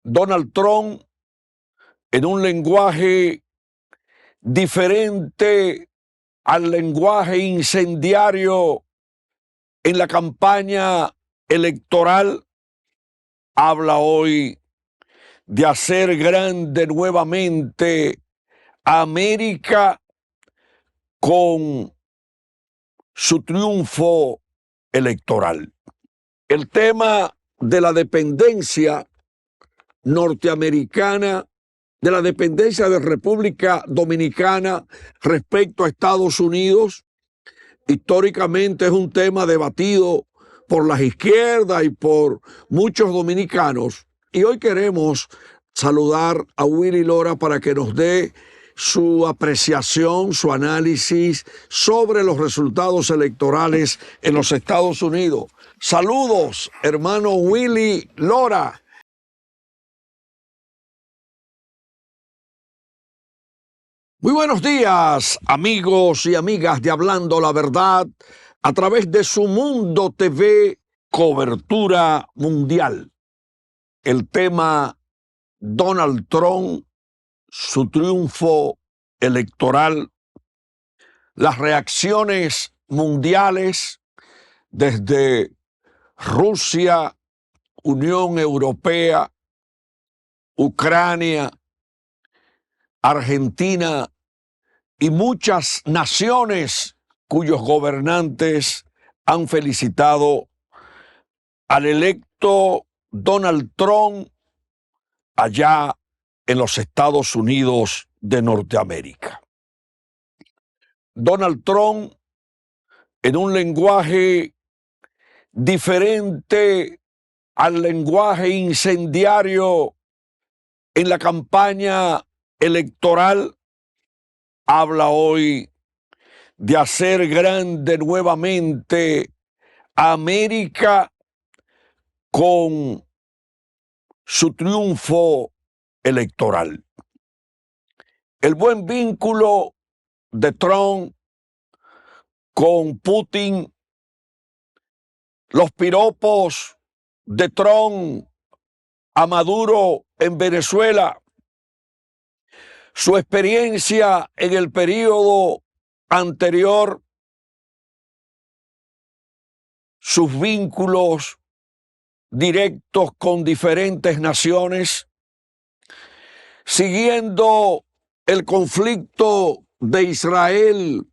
Donald Trump en un lenguaje diferente al lenguaje incendiario en la campaña electoral, habla hoy de hacer grande nuevamente a América con su triunfo electoral. El tema de la dependencia norteamericana, de la dependencia de República Dominicana respecto a Estados Unidos, históricamente es un tema debatido por las izquierdas y por muchos dominicanos. Y hoy queremos saludar a Willy Lora para que nos dé su apreciación, su análisis sobre los resultados electorales en los Estados Unidos. Saludos, hermano Willy Lora. Muy buenos días, amigos y amigas de Hablando la Verdad, a través de Su Mundo TV, cobertura mundial. El tema Donald Trump, su triunfo electoral, las reacciones mundiales desde Rusia, Unión Europea, Ucrania, Argentina y muchas naciones cuyos gobernantes han felicitado al electo Donald Trump allá en los Estados Unidos de Norteamérica. Donald Trump en un lenguaje diferente al lenguaje incendiario en la campaña electoral, habla hoy de hacer grande nuevamente a América con su triunfo electoral. El buen vínculo de Trump con Putin, los piropos de Trump a Maduro en Venezuela, su experiencia en el periodo anterior, sus vínculos directos con diferentes naciones, siguiendo el conflicto de Israel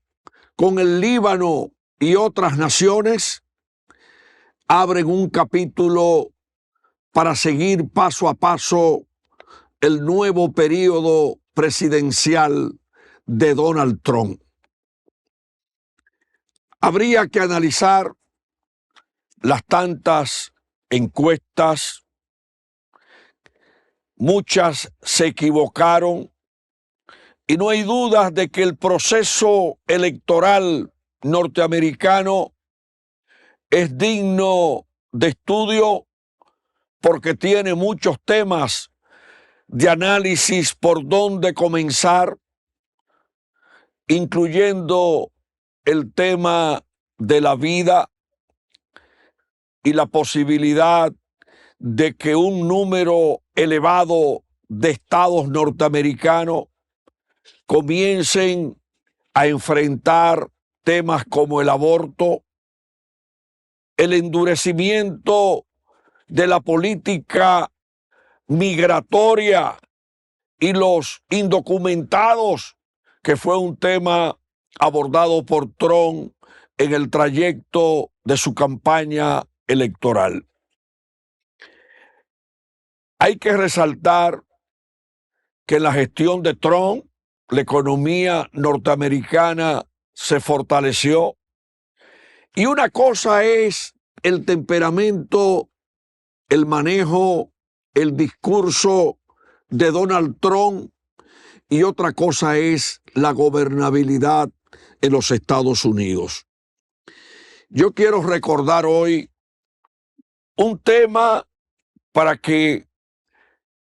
con el Líbano y otras naciones, abren un capítulo para seguir paso a paso el nuevo periodo presidencial de Donald Trump. Habría que analizar las tantas encuestas, muchas se equivocaron y no hay dudas de que el proceso electoral norteamericano es digno de estudio porque tiene muchos temas de análisis por dónde comenzar, incluyendo el tema de la vida y la posibilidad de que un número elevado de estados norteamericanos comiencen a enfrentar temas como el aborto, el endurecimiento de la política migratoria y los indocumentados, que fue un tema abordado por Trump en el trayecto de su campaña electoral. Hay que resaltar que en la gestión de Trump, la economía norteamericana se fortaleció. Y una cosa es el temperamento, el manejo, el discurso de Donald Trump, y otra cosa es la gobernabilidad en los Estados Unidos. Yo quiero recordar hoy un tema para que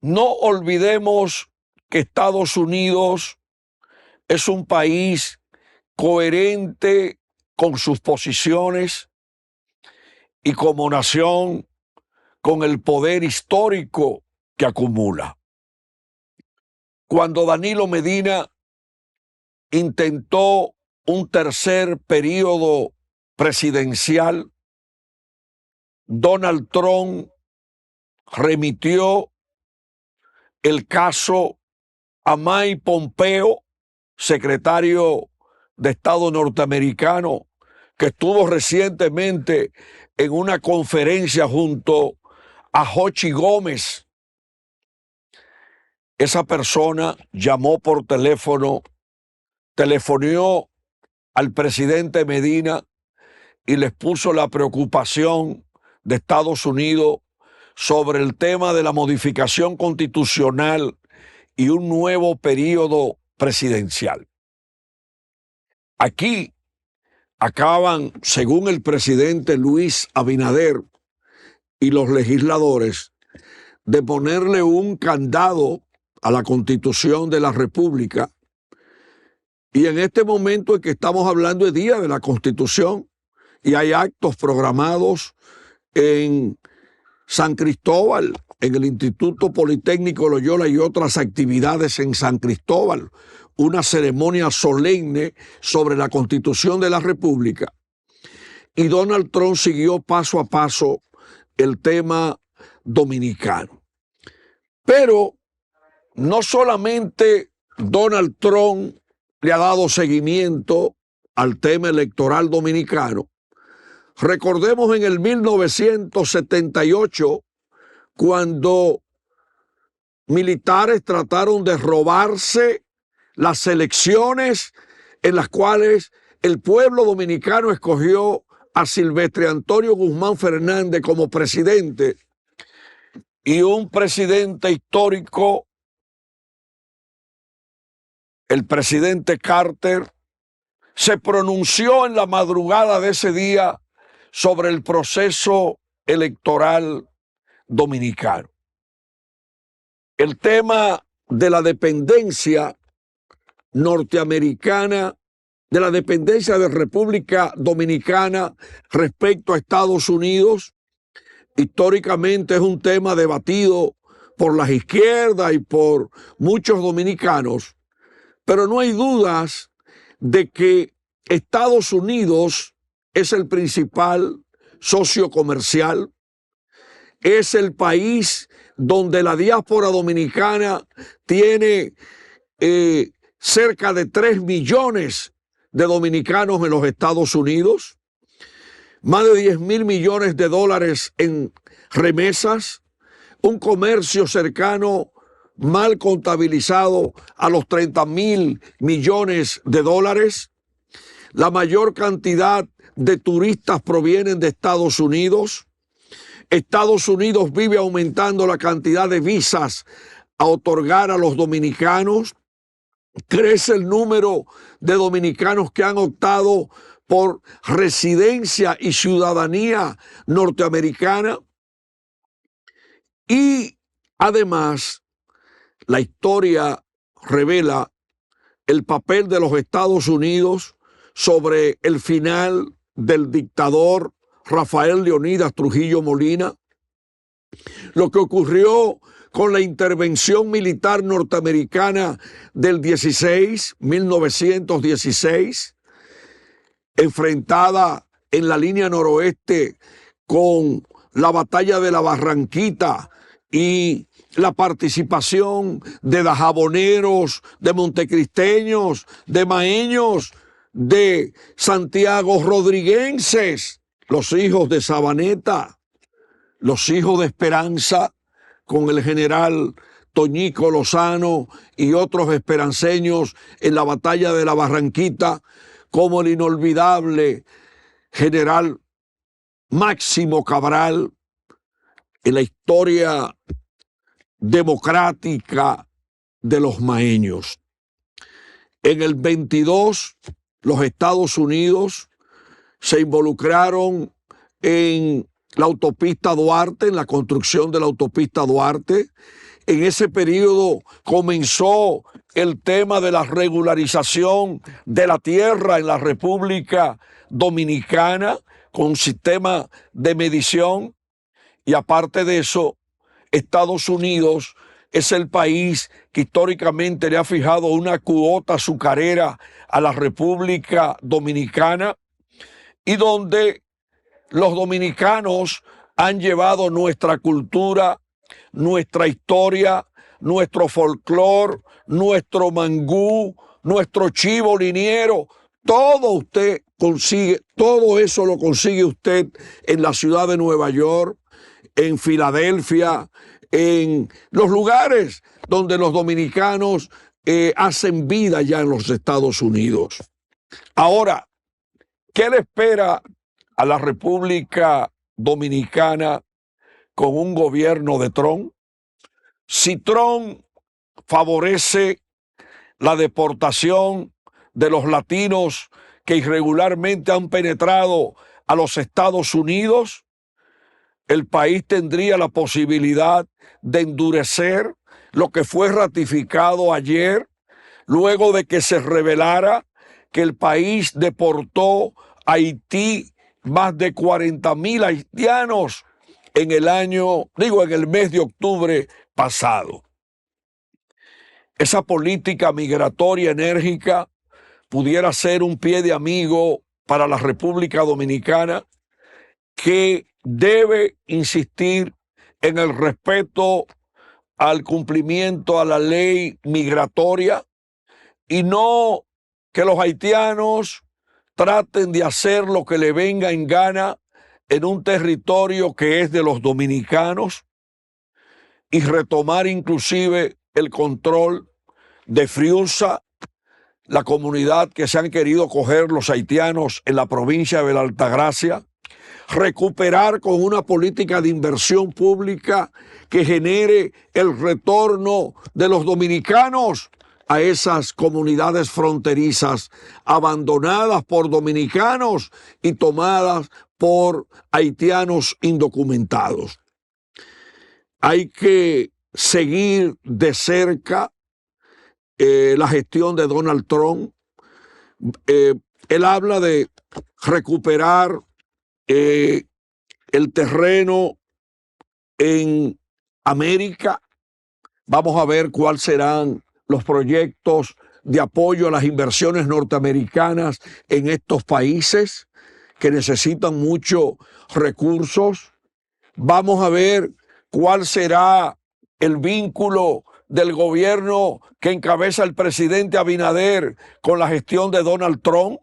no olvidemos que Estados Unidos es un país coherente con sus posiciones y como nación con el poder histórico que acumula. Cuando Danilo Medina intentó un tercer periodo presidencial, Donald Trump remitió el caso a Mike Pompeo, secretario de Estado norteamericano, que estuvo recientemente en una conferencia junto a Jochi Gómez. Esa persona llamó por teléfono, telefonió al presidente Medina y les puso la preocupación de Estados Unidos sobre el tema de la modificación constitucional y un nuevo periodo presidencial. Aquí acaban, según el presidente Luis Abinader y los legisladores, de ponerle un candado a la Constitución de la República. Y en este momento en que estamos hablando es Día de la Constitución y hay actos programados en San Cristóbal, en el Instituto Politécnico Loyola y otras actividades en San Cristóbal, una ceremonia solemne sobre la Constitución de la República. Y Donald Trump siguió paso a paso el tema dominicano. Pero no solamente Donald Trump le ha dado seguimiento al tema electoral dominicano. Recordemos en el 1978, cuando militares trataron de robarse las elecciones en las cuales el pueblo dominicano escogió a Silvestre Antonio Guzmán Fernández como presidente, y un presidente histórico, el presidente Carter, se pronunció en la madrugada de ese día sobre el proceso electoral dominicano. El tema de la dependencia norteamericana, de la dependencia de República Dominicana respecto a Estados Unidos, históricamente es un tema debatido por las izquierdas y por muchos dominicanos, pero no hay dudas de que Estados Unidos es el principal socio comercial, es el país donde la diáspora dominicana tiene cerca de 3 millones de dominicanos en los Estados Unidos, más de 10.000 millones de dólares en remesas, un comercio cercano mal contabilizado a los 30.000 millones de dólares. La mayor cantidad de turistas provienen de Estados Unidos. Estados Unidos vive aumentando la cantidad de visas a otorgar a los dominicanos. Crece el número de dominicanos que han optado por residencia y ciudadanía norteamericana. Y además, la historia revela el papel de los Estados Unidos sobre el final del dictador Rafael Leónidas Trujillo Molina, lo que ocurrió con la intervención militar norteamericana del 1916, enfrentada en la línea noroeste con la batalla de la Barranquita y la participación de dajaboneros, de montecristeños, de maeños, de Santiago rodriguenses, los hijos de Sabaneta, los hijos de Esperanza, con el general Toñico Lozano y otros esperanceños en la batalla de la Barranquita, como el inolvidable general Máximo Cabral, en la historia democrática de los maeños. En el 22, los Estados Unidos se involucraron en la autopista Duarte, en la construcción de la autopista Duarte. En ese periodo comenzó el tema de la regularización de la tierra en la República Dominicana con un sistema de medición, y aparte de eso, Estados Unidos es el país que históricamente le ha fijado una cuota azucarera a la República Dominicana y donde los dominicanos han llevado nuestra cultura, nuestra historia, nuestro folclor, nuestro mangú, nuestro chivo liniero. Todo usted consigue, todo eso lo consigue usted en la ciudad de Nueva York, en Filadelfia, en los lugares donde los dominicanos hacen vida ya en los Estados Unidos. Ahora, ¿qué le espera a la República Dominicana con un gobierno de Trump? Si Trump favorece la deportación de los latinos que irregularmente han penetrado a los Estados Unidos, el país tendría la posibilidad de endurecer lo que fue ratificado ayer, luego de que se revelara que el país deportó a Haití más de 40,000 haitianos en el mes de octubre pasado. Esa política migratoria enérgica pudiera ser un pie de amigo para la República Dominicana, que debe insistir en el respeto al cumplimiento a la ley migratoria y no que los haitianos traten de hacer lo que le venga en gana en un territorio que es de los dominicanos y retomar inclusive el control de Friusa, la comunidad que se han querido coger los haitianos en la provincia de la Altagracia, recuperar con una política de inversión pública que genere el retorno de los dominicanos a esas comunidades fronterizas abandonadas por dominicanos y tomadas por haitianos indocumentados. Hay que seguir de cerca la gestión de Donald Trump. Él habla de recuperar el terreno en América. Vamos a ver cuáles serán los proyectos de apoyo a las inversiones norteamericanas en estos países que necesitan muchos recursos. Vamos a ver cuál será el vínculo del gobierno que encabeza el presidente Abinader con la gestión de Donald Trump.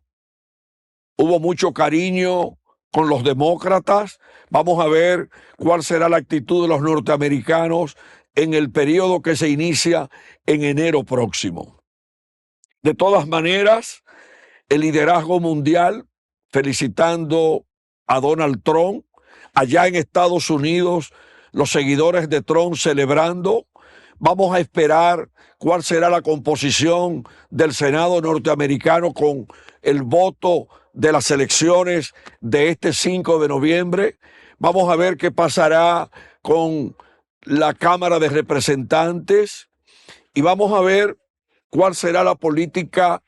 Hubo mucho cariño con los demócratas. Vamos a ver cuál será la actitud de los norteamericanos en el periodo que se inicia en enero próximo. De todas maneras, el liderazgo mundial, felicitando a Donald Trump, allá en Estados Unidos, los seguidores de Trump celebrando. Vamos a esperar cuál será la composición del Senado norteamericano con el voto de las elecciones de este 5 de noviembre. Vamos a ver qué pasará con la Cámara de Representantes y vamos a ver cuál será la política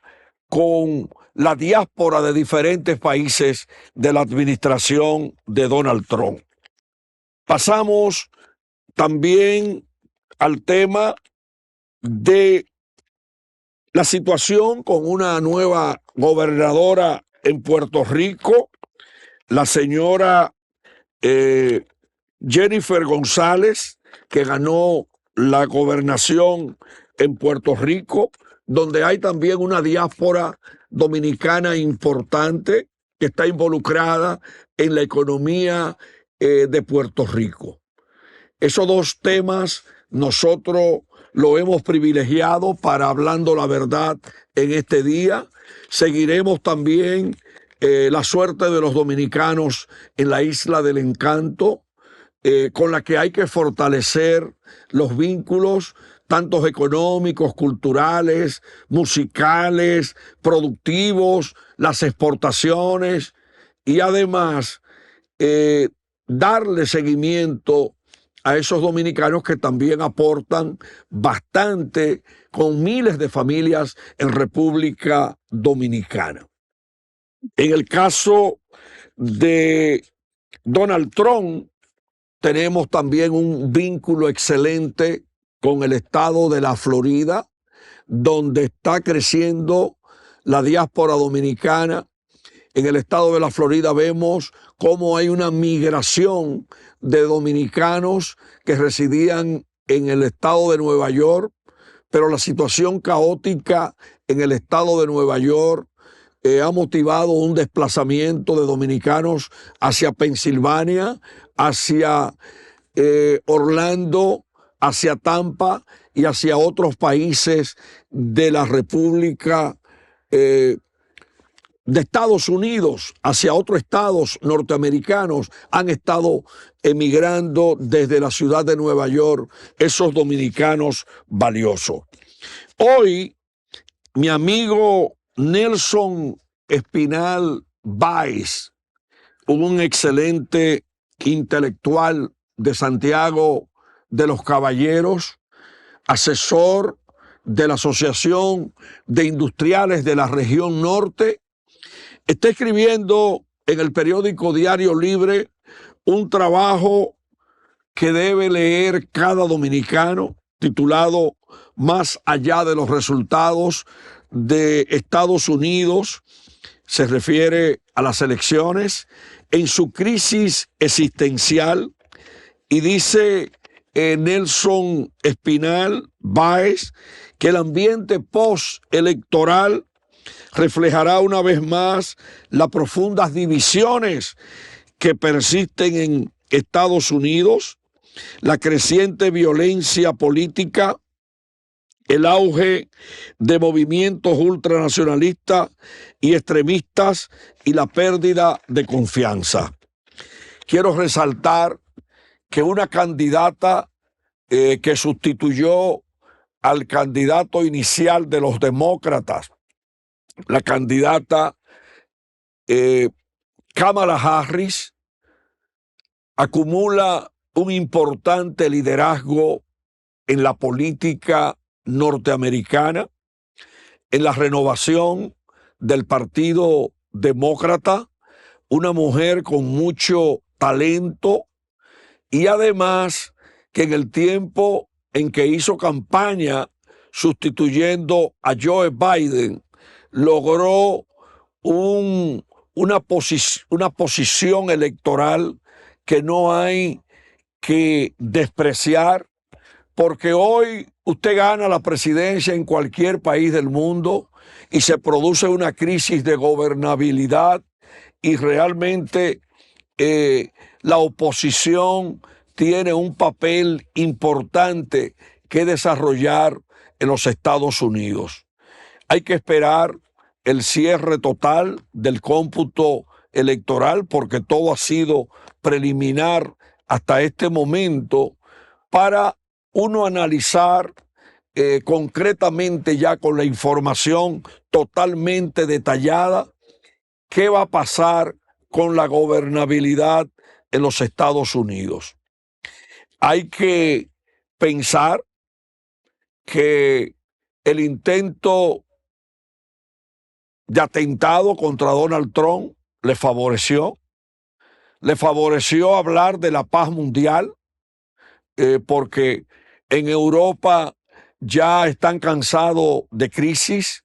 con la diáspora de diferentes países de la administración de Donald Trump. Pasamos también al tema de la situación con una nueva gobernadora en Puerto Rico, la señora Jennifer González, que ganó la gobernación en Puerto Rico, donde hay también una diáspora dominicana importante que está involucrada en la economía de Puerto Rico. Esos dos temas nosotros lo hemos privilegiado para Hablando la Verdad en este día. Seguiremos también la suerte de los dominicanos en la Isla del Encanto, con la que hay que fortalecer los vínculos, tantos económicos, culturales, musicales, productivos, las exportaciones y además darle seguimiento a esos dominicanos que también aportan bastante con miles de familias en República Dominicana. En el caso de Donald Trump, tenemos también un vínculo excelente con el estado de la Florida, donde está creciendo la diáspora dominicana. En el estado de la Florida vemos cómo hay una migración de dominicanos que residían en el estado de Nueva York, pero la situación caótica en el estado de Nueva York ha motivado un desplazamiento de dominicanos hacia Pensilvania, hacia Orlando, hacia Tampa y hacia otros países de la República de Estados Unidos, hacia otros estados norteamericanos. Han estado emigrando desde la ciudad de Nueva York esos dominicanos valiosos. Hoy, mi amigo Nelson Espinal Báez, un excelente intelectual de Santiago de los Caballeros, asesor de la Asociación de Industriales de la Región Norte, está escribiendo en el periódico Diario Libre un trabajo que debe leer cada dominicano, titulado Más allá de los resultados de Estados Unidos. Se refiere a las elecciones en su crisis existencial, y dice Nelson Espinal Báez que el ambiente postelectoral reflejará una vez más las profundas divisiones que persisten en Estados Unidos, la creciente violencia política, el auge de movimientos ultranacionalistas y extremistas y la pérdida de confianza. Quiero resaltar que una candidata que sustituyó al candidato inicial de los demócratas, la candidata Kamala Harris, acumula un importante liderazgo en la política norteamericana, en la renovación del Partido Demócrata, una mujer con mucho talento, y además que en el tiempo en que hizo campaña sustituyendo a Joe Biden, logró una posición electoral que no hay que despreciar, porque hoy usted gana la presidencia en cualquier país del mundo y se produce una crisis de gobernabilidad, y realmente la oposición tiene un papel importante que desarrollar en los Estados Unidos. Hay que esperar el cierre total del cómputo electoral, porque todo ha sido preliminar hasta este momento, para uno analizar concretamente, ya con la información totalmente detallada, qué va a pasar con la gobernabilidad en los Estados Unidos. Hay que pensar que el intento de atentado contra Donald Trump le favoreció hablar de la paz mundial, porque en Europa ya están cansados de crisis.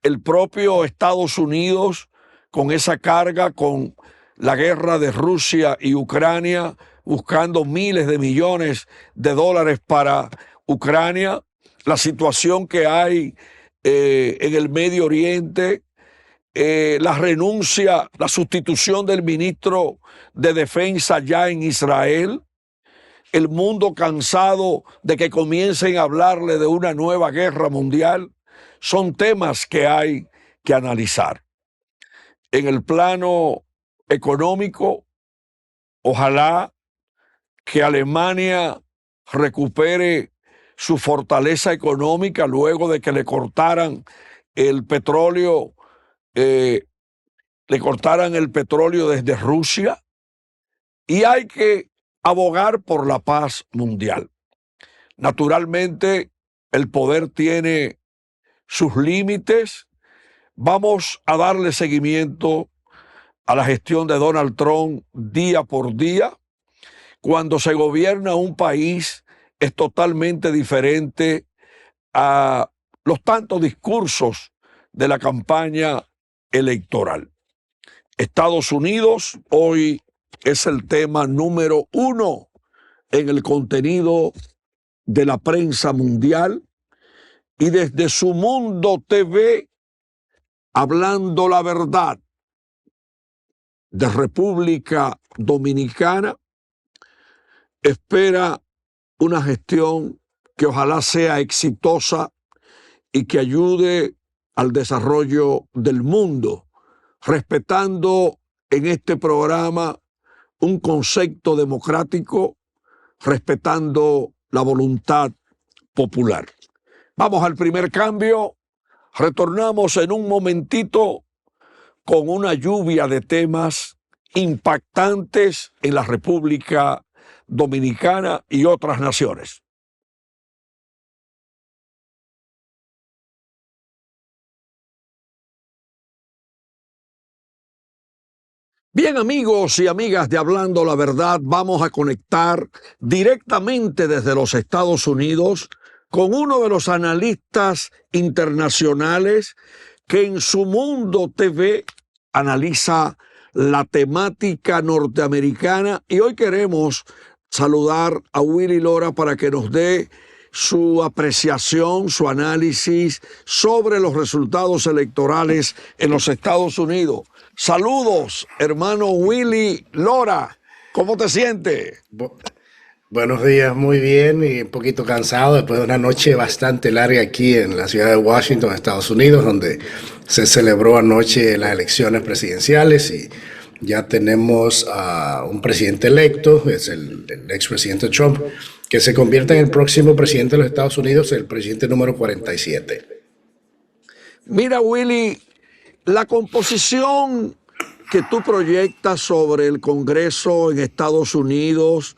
El propio Estados Unidos, con esa carga, con la guerra de Rusia y Ucrania, buscando miles de millones de dólares para Ucrania, la situación que hay en el Medio Oriente, la renuncia, la sustitución del ministro de Defensa ya en Israel, el mundo cansado de que comiencen a hablarle de una nueva guerra mundial, son temas que hay que analizar. En el plano económico, ojalá que Alemania recupere su fortaleza económica luego de que le cortaran el petróleo, desde Rusia, y hay que abogar por la paz mundial. Naturalmente, el poder tiene sus límites. Vamos a darle seguimiento a la gestión de Donald Trump día por día, cuando se gobierna un país es totalmente diferente a los tantos discursos de la campaña electoral. Estados Unidos hoy es el tema número uno en el contenido de la prensa mundial, y desde Su Mundo TV, Hablando la Verdad de República Dominicana, espera una gestión que ojalá sea exitosa y que ayude al desarrollo del mundo, respetando en este programa un concepto democrático, respetando la voluntad popular. Vamos al primer cambio, retornamos en un momentito con una lluvia de temas impactantes en la República Dominicana y otras naciones. Bien, amigos y amigas de Hablando la Verdad, vamos a conectar directamente desde los Estados Unidos con uno de los analistas internacionales que en Su Mundo TV analiza la temática norteamericana, y hoy queremos saludar a Willy Lora para que nos dé su apreciación, su análisis sobre los resultados electorales en los Estados Unidos. Saludos, hermano Willy Lora. ¿Cómo te sientes? Buenos días, muy bien y un poquito cansado después de una noche bastante larga aquí en la ciudad de Washington, Estados Unidos, donde se celebró anoche las elecciones presidenciales y ya tenemos a un presidente electo, es el expresidente Trump, que se convierte en el próximo presidente de los Estados Unidos, el presidente número 47. Mira, Willy, la composición que tú proyectas sobre el Congreso en Estados Unidos,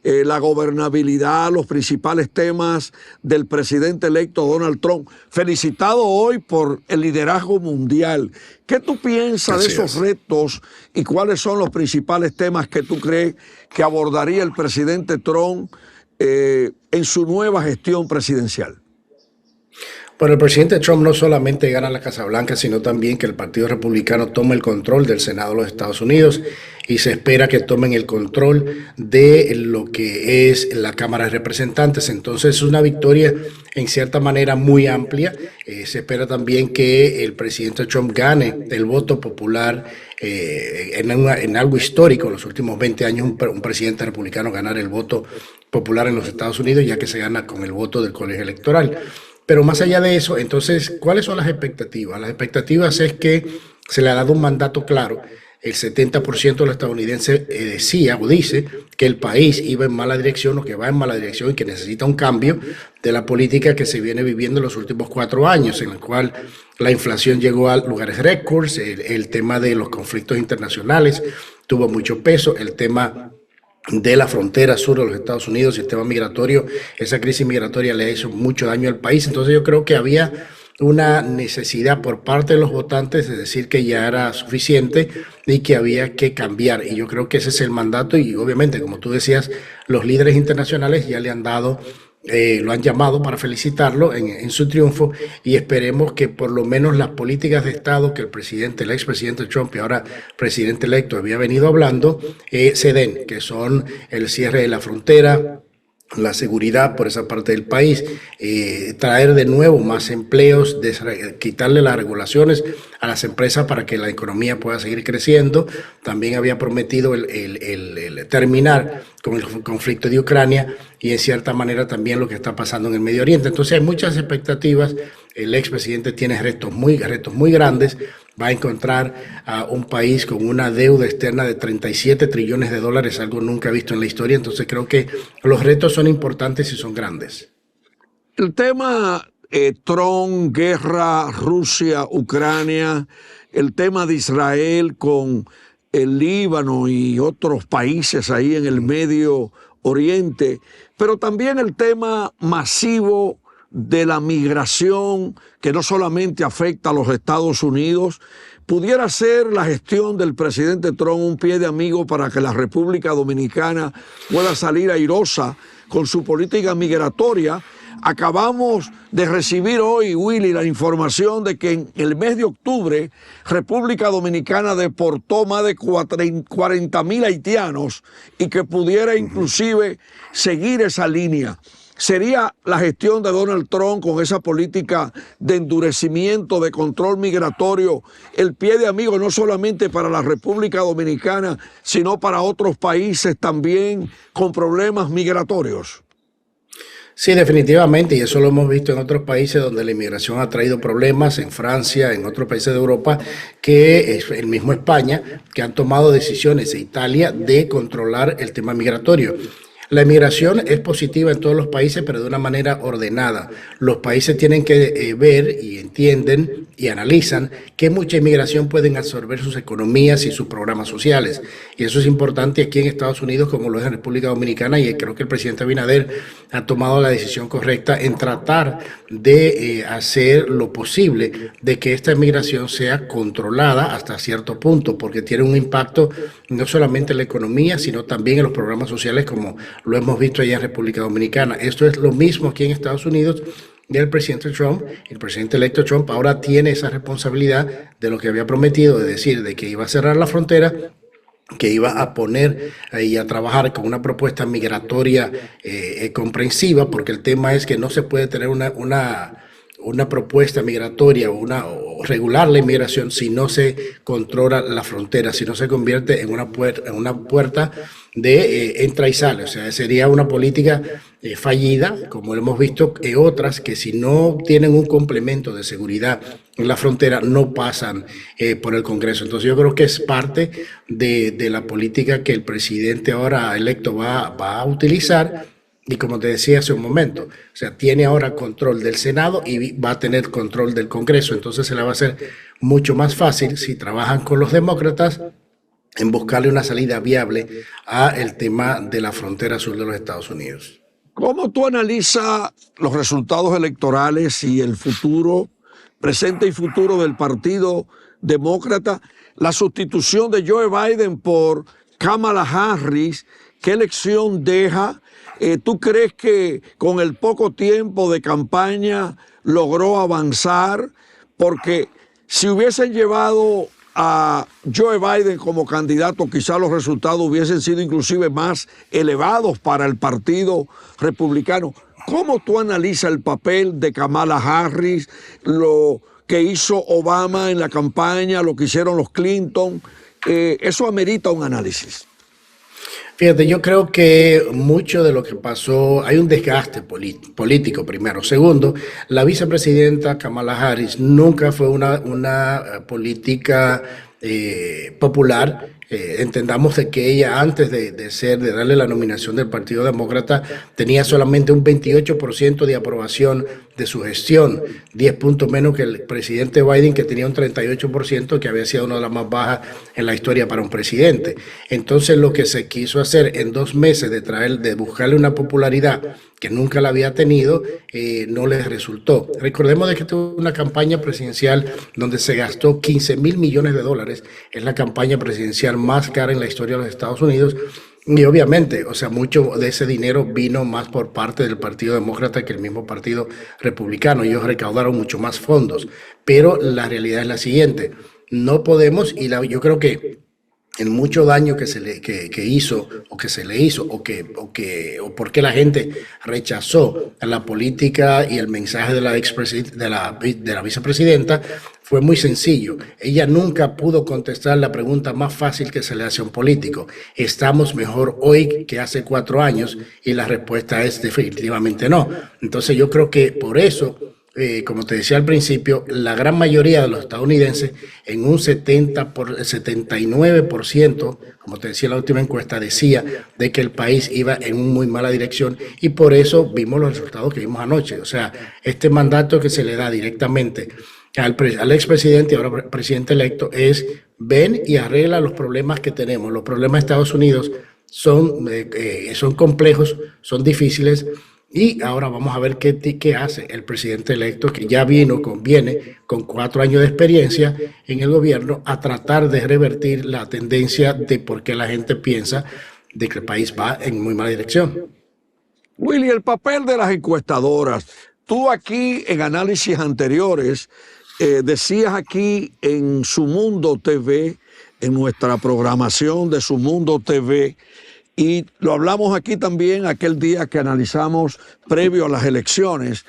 la gobernabilidad, los principales temas del presidente electo Donald Trump, felicitado hoy por el liderazgo mundial. ¿Qué tú piensas de esos retos y cuáles son los principales temas que tú crees que abordaría el presidente Trump en su nueva gestión presidencial? Bueno, el presidente Trump no solamente gana la Casa Blanca, sino también que el Partido Republicano tome el control del Senado de los Estados Unidos y se espera que tomen el control de lo que es la Cámara de Representantes. Entonces es una victoria en cierta manera muy amplia. Se espera también que el presidente Trump gane el voto popular en algo histórico. En los últimos 20 años un presidente republicano ganar el voto popular en los Estados Unidos, ya que se gana con el voto del colegio electoral. Pero más allá de eso, entonces, ¿cuáles son las expectativas? Las expectativas es que se le ha dado un mandato claro. El 70% de los estadounidenses decía o dice que el país iba en mala dirección o que va en mala dirección y que necesita un cambio de la política que se viene viviendo en los últimos 4 años, en el cual la inflación llegó a lugares récords, el tema de los conflictos internacionales tuvo mucho peso, el tema de la frontera sur de los Estados Unidos, el tema migratorio, esa crisis migratoria le ha hecho mucho daño al país. Entonces yo creo que había una necesidad por parte de los votantes de decir que ya era suficiente y que había que cambiar. Y yo creo que ese es el mandato y obviamente, como tú decías, los líderes internacionales ya le han dado, lo han llamado para felicitarlo en su triunfo y esperemos que por lo menos las políticas de Estado que el expresidente Trump y ahora presidente electo había venido hablando se den, que son el cierre de la frontera, la seguridad por esa parte del país, traer de nuevo más empleos, quitarle las regulaciones a las empresas para que la economía pueda seguir creciendo. También había prometido el terminar con el conflicto de Ucrania y en cierta manera también lo que está pasando en el Medio Oriente. Entonces hay muchas expectativas. El expresidente tiene retos muy grandes. Va a encontrar a un país con una deuda externa de 37 trillones de dólares, algo nunca visto en la historia. Entonces creo que los retos son importantes y son grandes. El tema Trump, guerra, Rusia, Ucrania, el tema de Israel con el Líbano y otros países ahí en el Medio Oriente, pero también el tema masivo de la migración que no solamente afecta a los Estados Unidos, pudiera ser la gestión del presidente Trump un pie de amigo para que la República Dominicana pueda salir airosa con su política migratoria. Acabamos de recibir hoy, Willy, la información de que en el mes de octubre República Dominicana deportó más de 40,000 haitianos y que pudiera inclusive seguir esa línea. ¿Sería la gestión de Donald Trump con esa política de endurecimiento, de control migratorio, el pie de amigo no solamente para la República Dominicana, sino para otros países también con problemas migratorios? Sí, definitivamente, y eso lo hemos visto en otros países donde la inmigración ha traído problemas, en Francia, en otros países de Europa, que es el mismo España, que han tomado decisiones, e Italia, de controlar el tema migratorio. La inmigración es positiva en todos los países, pero de una manera ordenada. Los países tienen que ver y entienden y analizan que mucha inmigración pueden absorber sus economías y sus programas sociales. Y eso es importante aquí en Estados Unidos, como lo es en República Dominicana, y creo que el presidente Abinader ha tomado la decisión correcta en tratar de hacer lo posible de que esta inmigración sea controlada hasta cierto punto, porque tiene un impacto no solamente en la economía, sino también en los programas sociales, como lo hemos visto allá en República Dominicana. Esto es lo mismo aquí en Estados Unidos del presidente Trump. El presidente electo Trump ahora tiene esa responsabilidad de lo que había prometido, de decir de que iba a cerrar la frontera, que iba a poner y a trabajar con una propuesta migratoria comprensiva, porque el tema es que no se puede tener una propuesta migratoria o regular la inmigración si no se controla la frontera, si no se convierte en una puerta de entra y sale. O sea, sería una política fallida, como hemos visto otras que si no tienen un complemento de seguridad en la frontera no pasan por el Congreso. Entonces yo creo que es parte de la política que el presidente ahora electo va a utilizar. Y como te decía hace un momento, o sea, tiene ahora control del Senado y va a tener control del Congreso. Entonces se le va a hacer mucho más fácil si trabajan con los demócratas en buscarle una salida viable a el tema de la frontera sur de los Estados Unidos. ¿Cómo tú analizas los resultados electorales y el futuro, presente y futuro del Partido Demócrata? La sustitución de Joe Biden por Kamala Harris, ¿qué elección deja? ¿Tú crees que con el poco tiempo de campaña logró avanzar? Porque si hubiesen llevado a Joe Biden como candidato, quizás los resultados hubiesen sido inclusive más elevados para el Partido Republicano. ¿Cómo tú analizas el papel de Kamala Harris, lo que hizo Obama en la campaña, lo que hicieron los Clinton? Eso amerita un análisis. Fíjate, yo creo que mucho de lo que pasó, hay un desgaste político primero. Segundo, la vicepresidenta Kamala Harris nunca fue una política popular. Entendamos de que ella antes de darle la nominación del Partido Demócrata tenía solamente un 28% de aprobación de su gestión, 10 puntos menos que el presidente Biden, que tenía un 38%, que había sido una de las más bajas en la historia para un presidente. Entonces lo que se quiso hacer en 2 meses de buscarle una popularidad que nunca la había tenido, no les resultó. Recordemos de que tuvo una campaña presidencial donde se gastó $15,000 millones. Es la campaña presidencial más cara en la historia de los Estados Unidos. Y obviamente, o sea, mucho de ese dinero vino más por parte del Partido Demócrata que el mismo Partido Republicano. Ellos recaudaron mucho más fondos. Pero la realidad es la siguiente: no podemos, yo creo que el mucho daño que se le hizo o por qué la gente rechazó la política y el mensaje de la vicepresidenta fue muy sencillo. Ella nunca pudo contestar la pregunta más fácil que se le hace a un político: ¿estamos mejor hoy que hace 4 años? Y la respuesta es definitivamente no. Entonces yo creo que por eso, como te decía al principio, la gran mayoría de los estadounidenses, en un 79%, como te decía la última encuesta, decía de que el país iba en una muy mala dirección, y por eso vimos los resultados que vimos anoche. O sea, este mandato que se le da directamente al expresidente y ahora presidente electo es: ven y arregla los problemas que tenemos. Los problemas de Estados Unidos son complejos, son difíciles. Y ahora vamos a ver qué hace el presidente electo, que ya viene con 4 años de experiencia en el gobierno, a tratar de revertir la tendencia de por qué la gente piensa de que el país va en muy mala dirección. Willy, el papel de las encuestadoras. Tú aquí en análisis anteriores decías aquí en Su Mundo TV, en nuestra programación de Su Mundo TV, y lo hablamos aquí también aquel día que analizamos previo a las elecciones,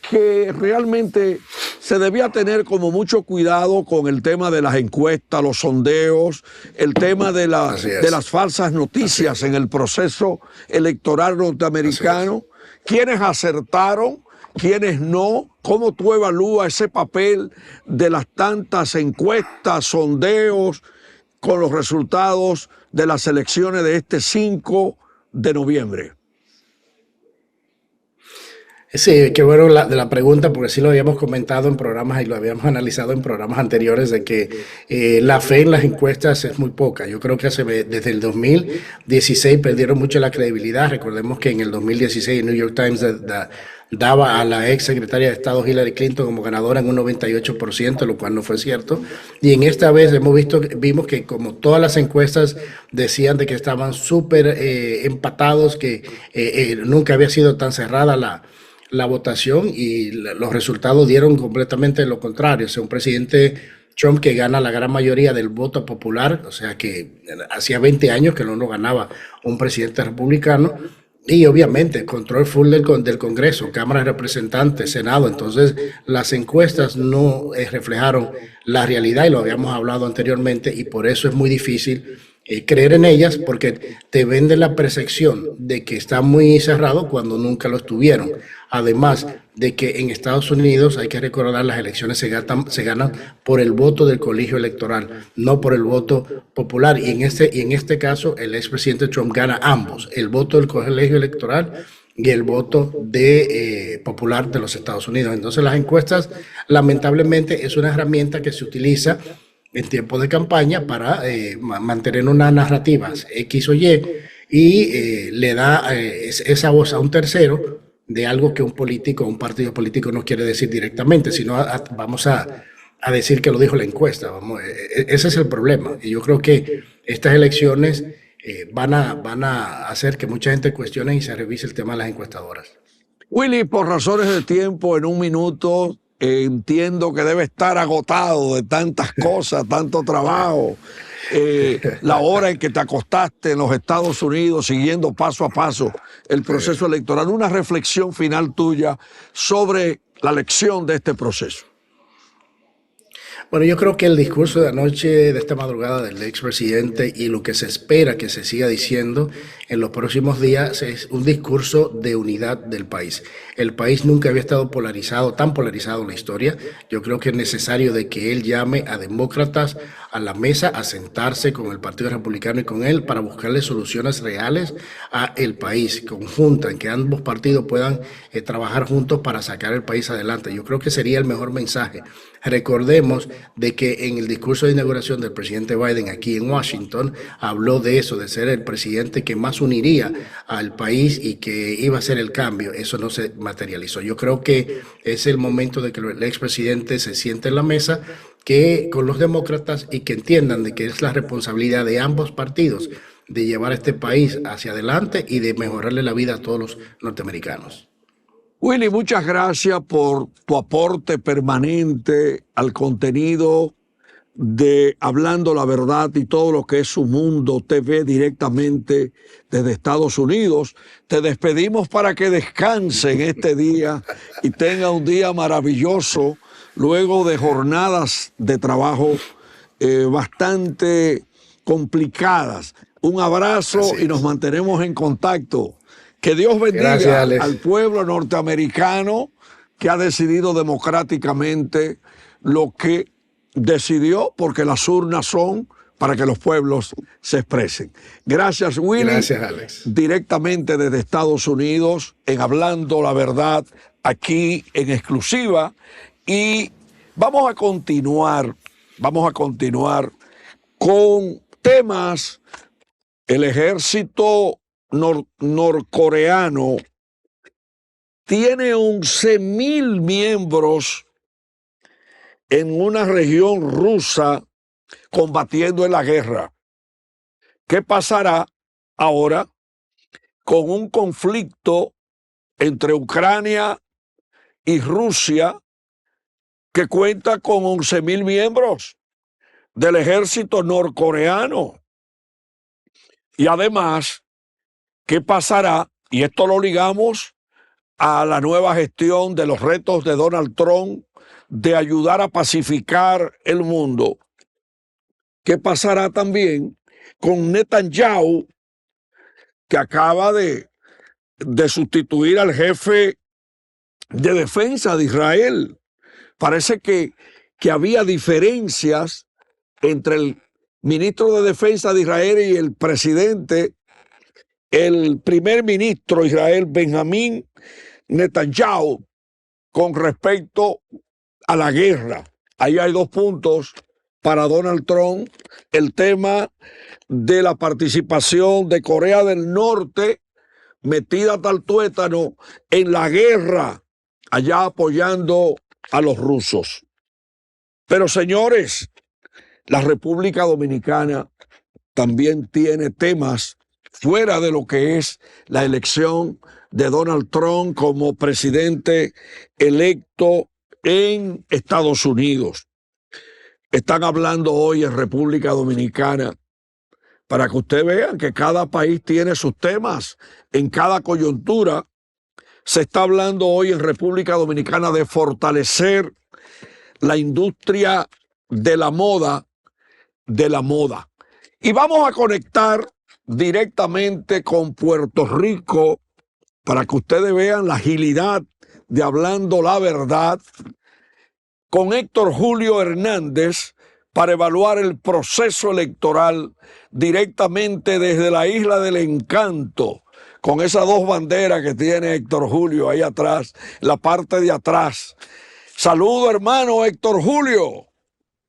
que realmente se debía tener como mucho cuidado con el tema de las encuestas, los sondeos, el tema de las falsas noticias en el proceso electoral norteamericano, quiénes acertaron, quiénes no, cómo tú evalúas ese papel de las tantas encuestas, sondeos, con los resultados de las elecciones de este 5 de noviembre. Sí, qué bueno de la pregunta, porque sí lo habíamos comentado en programas y lo habíamos analizado en programas anteriores, de que la fe en las encuestas es muy poca. Yo creo que desde el 2016 perdieron mucho la credibilidad. Recordemos que en el 2016 el New York Times daba a la ex secretaria de Estado Hillary Clinton como ganadora en un 98%, lo cual no fue cierto. Y en esta vez vimos que como todas las encuestas decían de que estaban súper empatados, que nunca había sido tan cerrada la votación, y los resultados dieron completamente lo contrario. O sea, un presidente Trump que gana la gran mayoría del voto popular, o sea que hacía 20 años que no ganaba un presidente republicano, y obviamente control full del Congreso, Cámara de Representantes, Senado. Entonces las encuestas no reflejaron la realidad, y lo habíamos hablado anteriormente, y por eso es muy difícil creer en ellas, porque te venden la percepción de que está muy cerrado cuando nunca lo estuvieron. Además de que en Estados Unidos, hay que recordar, las elecciones se ganan por el voto del colegio electoral, no por el voto popular. Y en este caso, el expresidente Trump gana ambos, el voto del colegio electoral y el voto popular de los Estados Unidos. Entonces las encuestas, lamentablemente, es una herramienta que se utiliza en tiempo de campaña para mantener una narrativa X o Y le da esa voz a un tercero de algo que un político, un partido político no quiere decir directamente, sino vamos a decir que lo dijo la encuesta. Ese es el problema. Y yo creo que estas elecciones van a hacer que mucha gente cuestione y se revise el tema de las encuestadoras. Willy, por razones de tiempo, en un minuto, entiendo que debe estar agotado de tantas cosas, tanto trabajo. La hora en que te acostaste en los Estados Unidos siguiendo paso a paso el proceso electoral. Una reflexión final tuya sobre la lección de este proceso. Bueno, yo creo que el discurso de anoche, de esta madrugada del expresidente, y lo que se espera que se siga diciendo en los próximos días, es un discurso de unidad del país. El país nunca había estado tan polarizado en la historia. Yo creo que es necesario de que él llame a demócratas a la mesa, a sentarse con el Partido Republicano y con él para buscarle soluciones reales a el país, conjunta, en que ambos partidos puedan trabajar juntos para sacar el país adelante. Yo creo que sería el mejor mensaje. Recordemos de que en el discurso de inauguración del presidente Biden aquí en Washington habló de eso, de ser el presidente que más uniría al país y que iba a hacer el cambio. Eso no se materializó. Yo creo que es el momento de que el expresidente se siente en la mesa con los demócratas, y que entiendan de que es la responsabilidad de ambos partidos de llevar a este país hacia adelante y de mejorarle la vida a todos los norteamericanos. Willy, muchas gracias por tu aporte permanente al contenido de Hablando la Verdad y todo lo que es Su Mundo TV directamente desde Estados Unidos. Te despedimos para que descanse en este día y tenga un día maravilloso luego de jornadas de trabajo bastante complicadas. Un abrazo y nos mantenemos en contacto. Que Dios bendiga al pueblo norteamericano que ha decidido democráticamente lo que decidió, porque las urnas son para que los pueblos se expresen. Gracias, Willy. Gracias, Alex. Directamente desde Estados Unidos, en Hablando la Verdad, aquí en exclusiva. Y vamos a continuar con temas. El ejército norcoreano tiene 11.000 miembros en una región rusa combatiendo en la guerra. ¿Qué pasará ahora con un conflicto entre Ucrania y Rusia que cuenta con 11.000 miembros del ejército norcoreano? Y además, ¿qué pasará? Y esto lo ligamos a la nueva gestión de los retos de Donald Trump de ayudar a pacificar el mundo. ¿Qué pasará también con Netanyahu, que acaba de sustituir al jefe de defensa de Israel? Parece que había diferencias entre el ministro de defensa de Israel y el presidente, el primer ministro de Israel, Benjamín Netanyahu, con respecto a la guerra. Ahí hay dos puntos para Donald Trump: el tema de la participación de Corea del Norte, metida tal tuétano en la guerra, allá apoyando a los rusos. Pero señores, la República Dominicana también tiene temas fuera de lo que es la elección de Donald Trump como presidente electo en Estados Unidos. Están hablando hoy en República Dominicana, para que ustedes vean que cada país tiene sus temas en cada coyuntura. Se está hablando hoy en República Dominicana de fortalecer la industria de la moda, Y vamos a conectar directamente con Puerto Rico para que ustedes vean la agilidad de Hablando la Verdad, con Héctor Julio Hernández, para evaluar el proceso electoral directamente desde la Isla del Encanto, con esas dos banderas que tiene Héctor Julio ahí atrás, la parte de atrás. Saludo, hermano Héctor Julio.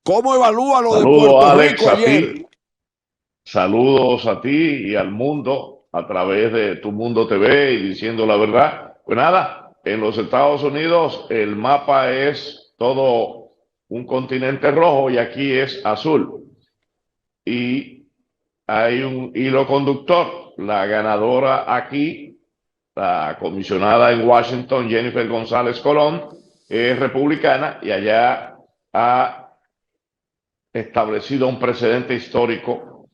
¿Cómo evalúa lo de Puerto Alex, Rico ayer? Saludos a ti y al mundo a través de Tu Mundo TV y Diciendo la Verdad. Pues nada, en los Estados Unidos el mapa es todo un continente rojo y aquí es azul. Y hay un hilo conductor. La ganadora aquí, la comisionada en Washington, Jennifer González Colón, es republicana y allá ha establecido un precedente histórico,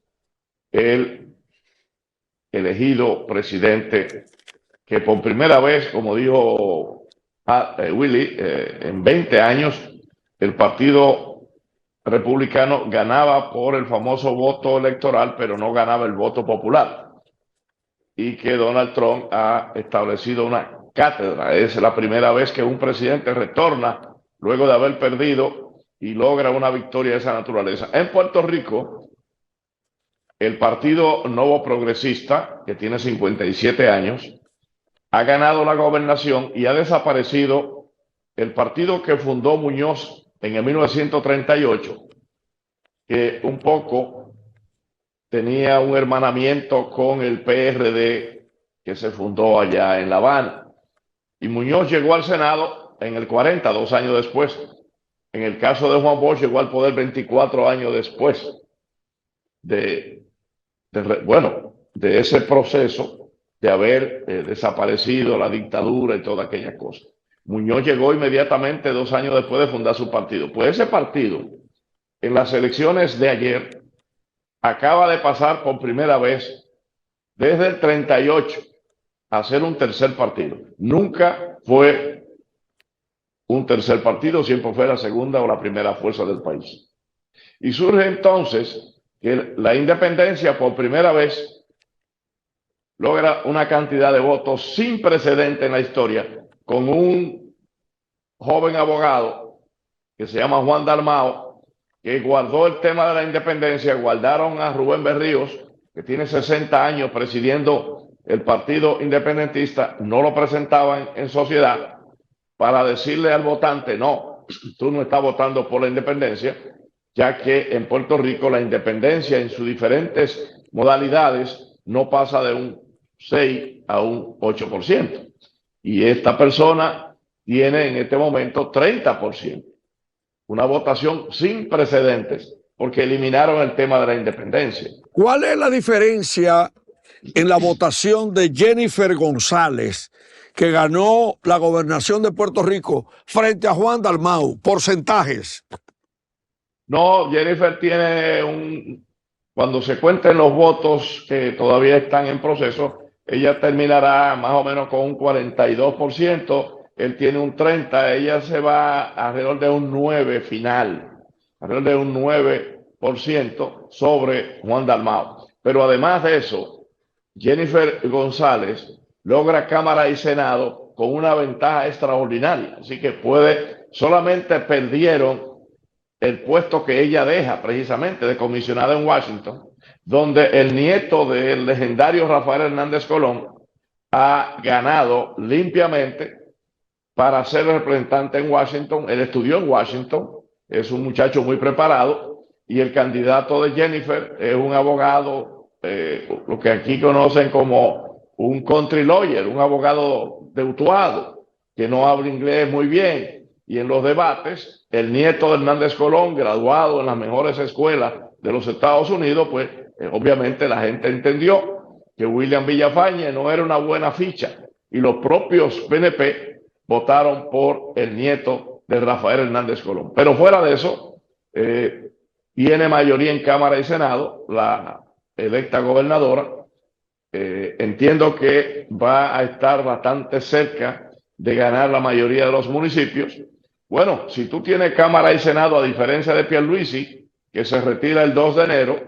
el elegido presidente que por primera vez, como dijo Willy, en 20 años el partido republicano ganaba por el famoso voto electoral, pero no ganaba el voto popular, y que Donald Trump ha establecido una cátedra. Es la primera vez que un presidente retorna luego de haber perdido y logra una victoria de esa naturaleza. En Puerto Rico, el Partido Nuevo Progresista, que tiene 57 años, ha ganado la gobernación y ha desaparecido el partido que fundó Muñoz en el 1938, que un poco tenía un hermanamiento con el PRD que se fundó allá en La Habana. Y Muñoz llegó al Senado en el 40, 2 años después. En el caso de Juan Bosch llegó al poder 24 años después de ese proceso de haber desaparecido la dictadura y toda aquella cosa. Muñoz llegó inmediatamente 2 años después de fundar su partido. Pues ese partido, en las elecciones de ayer, acaba de pasar por primera vez desde el 38 a ser un tercer partido. Nunca fue un tercer partido, siempre fue la segunda o la primera fuerza del país. Y surge entonces que la independencia por primera vez logra una cantidad de votos sin precedente en la historia, con un joven abogado que se llama Juan Dalmao, que guardó el tema de la independencia. Guardaron a Rubén Berríos, que tiene 60 años presidiendo el partido independentista, no lo presentaban en sociedad para decirle al votante: no, tú no estás votando por la independencia, ya que en Puerto Rico la independencia en sus diferentes modalidades no pasa de un 6 a un 8%. y esta persona tiene en este momento 30%. Una votación sin precedentes porque eliminaron el tema de la independencia. ¿Cuál es la diferencia en la votación de Jennifer González, que ganó la gobernación de Puerto Rico, frente a Juan Dalmau? Porcentajes. No, Jennifer tiene cuando se cuenten los votos que todavía están en proceso, ella terminará más o menos con un 42%, él tiene un 30%, ella se va alrededor de un 9% final, alrededor de un 9% sobre Juan Dalmau. Pero además de eso, Jennifer González logra Cámara y Senado con una ventaja extraordinaria, así que solamente perdieron el puesto que ella deja precisamente de comisionada en Washington, donde el nieto del legendario Rafael Hernández Colón ha ganado limpiamente para ser representante en Washington. Él estudió en Washington, es un muchacho muy preparado, y el candidato de Jennifer es un abogado, lo que aquí conocen como un country lawyer, un abogado de Utuado, que no habla inglés muy bien. Y en los debates, el nieto de Hernández Colón, graduado en las mejores escuelas de los Estados Unidos, pues obviamente la gente entendió que William Villafañe no era una buena ficha, y los propios PNP votaron por el nieto de Rafael Hernández Colón. Pero fuera de eso, tiene mayoría en Cámara y Senado, la electa gobernadora. Entiendo que va a estar bastante cerca de ganar la mayoría de los municipios. Bueno, si tú tienes Cámara y Senado, a diferencia de Pierluisi, que se retira el 2 de enero,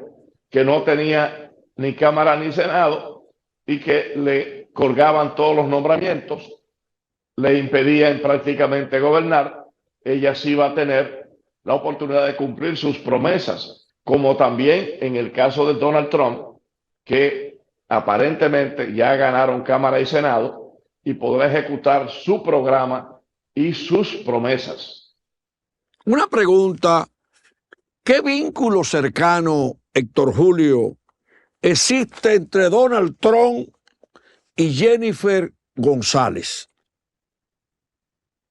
que no tenía ni Cámara ni Senado y que le colgaban todos los nombramientos, le impedían prácticamente gobernar, ella sí va a tener la oportunidad de cumplir sus promesas, como también en el caso de Donald Trump, que aparentemente ya ganaron Cámara y Senado y podrá ejecutar su programa y sus promesas. Una pregunta, ¿qué vínculo cercano, Héctor Julio, existe entre Donald Trump y Jennifer González?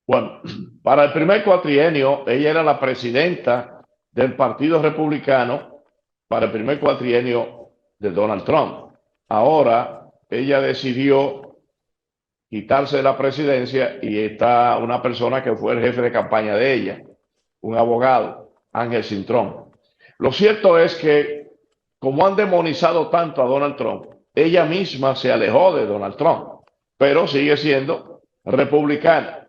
Bueno, para el primer cuatrienio, ella era la presidenta del Partido Republicano para el primer cuatrienio de Donald Trump. Ahora, ella decidió quitarse la presidencia y está una persona que fue el jefe de campaña de ella, un abogado, Ángel Cintrón. Lo cierto es que, como han demonizado tanto a Donald Trump, ella misma se alejó de Donald Trump, pero sigue siendo republicana.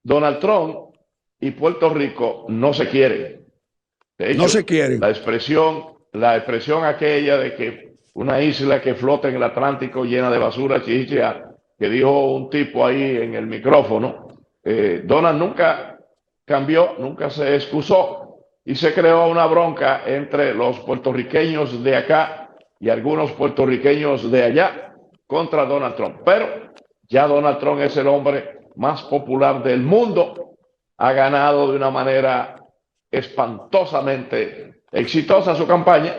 Donald Trump y Puerto Rico no se quieren. De hecho, no se quieren. La expresión aquella de que una isla que flota en el Atlántico llena de basura, chichia, que dijo un tipo ahí en el micrófono, Donald nunca cambió, nunca se excusó, y se creó una bronca entre los puertorriqueños de acá y algunos puertorriqueños de allá contra Donald Trump. Pero ya Donald Trump es el hombre más popular del mundo, ha ganado de una manera espantosamente exitosa su campaña,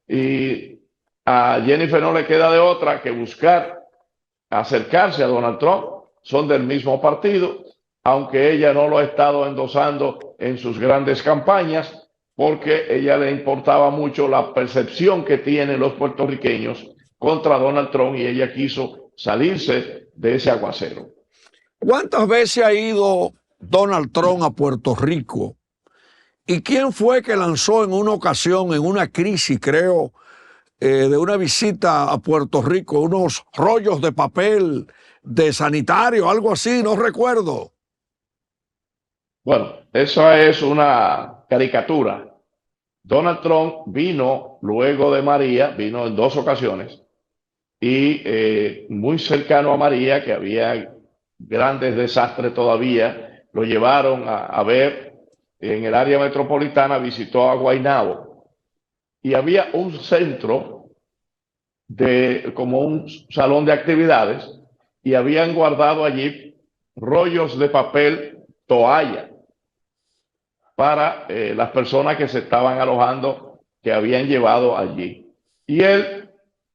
y a Jennifer no le queda de otra que buscar acercarse a Donald Trump. Son del mismo partido, aunque ella no lo ha estado endosando en sus grandes campañas, porque ella le importaba mucho la percepción que tienen los puertorriqueños contra Donald Trump, y ella quiso salirse de ese aguacero. ¿Cuántas veces ha ido Donald Trump a Puerto Rico? ¿Y quién fue que lanzó en una ocasión, en una crisis, creo, de una visita a Puerto Rico, unos rollos de papel de sanitario, algo así, no recuerdo? Bueno, eso es una caricatura. Donald Trump vino luego de María, vino en 2 ocasiones, y muy cercano a María, que había grandes desastres todavía, lo llevaron a ver en el área metropolitana, visitó a Guaynabo, y había un centro como un salón de actividades, y habían guardado allí rollos de papel toalla para las personas que se estaban alojando, que habían llevado allí. Y él,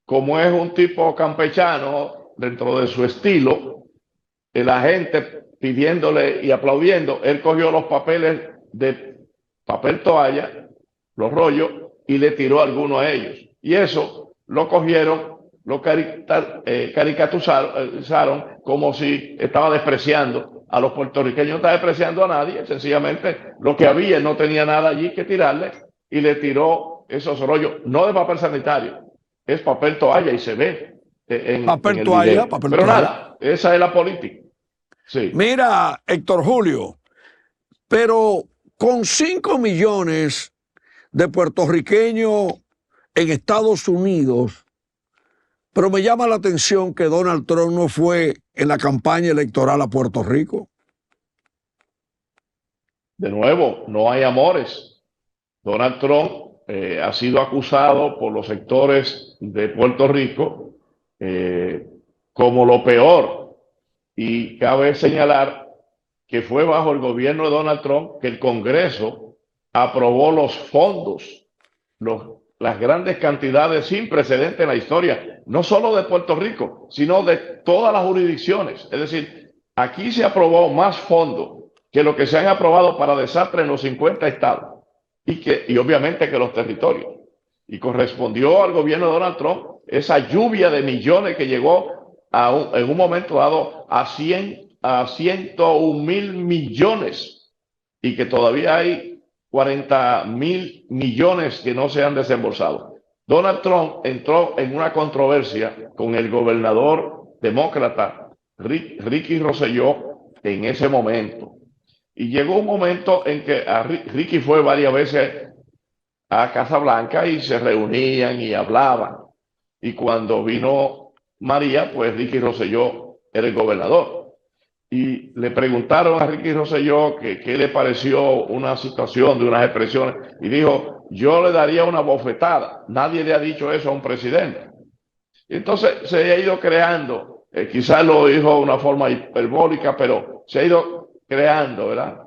como es un tipo campechano, dentro de su estilo, la gente pidiéndole y aplaudiendo, él cogió los papeles de papel toalla, los rollos, y le tiró alguno a ellos. Y eso lo cogieron, lo caricaturizaron como si estaba despreciando a los puertorriqueños. No está despreciando a nadie, sencillamente lo que había, no tenía nada allí que tirarle, y le tiró esos rollos, no de papel sanitario, es papel toalla, y se ve en el video. Papel Pero toalla. nada, esa es la política. Sí. Mira, Héctor Julio, pero con 5 millones de puertorriqueños en Estados Unidos, pero me llama la atención que Donald Trump no fue en la campaña electoral a Puerto Rico. De nuevo, no hay amores. Donald Trump ha sido acusado por los sectores de Puerto Rico como lo peor. Y cabe señalar que fue bajo el gobierno de Donald Trump que el Congreso aprobó los fondos, las grandes cantidades sin precedentes en la historia, no solo de Puerto Rico, sino de todas las jurisdicciones. Es decir, aquí se aprobó más fondos que lo que se han aprobado para desastres en los 50 estados y obviamente que los territorios. Y correspondió al gobierno de Donald Trump esa lluvia de millones que llegó en un momento dado a 101.000 millones, y que todavía hay 40.000 millones que no se han desembolsado. Donald Trump entró en una controversia con el gobernador demócrata Ricky Rosselló en ese momento. Y llegó un momento en que Ricky fue varias veces a Casa Blanca y se reunían y hablaban. Y cuando vino María, pues Ricky Rosselló era el gobernador. Y le preguntaron a Ricky Rosselló qué le pareció una situación de unas expresiones, y dijo: yo le daría una bofetada. Nadie le ha dicho eso a un presidente. Y entonces se ha ido creando, quizás lo dijo de una forma hiperbólica, pero se ha ido creando, ¿verdad?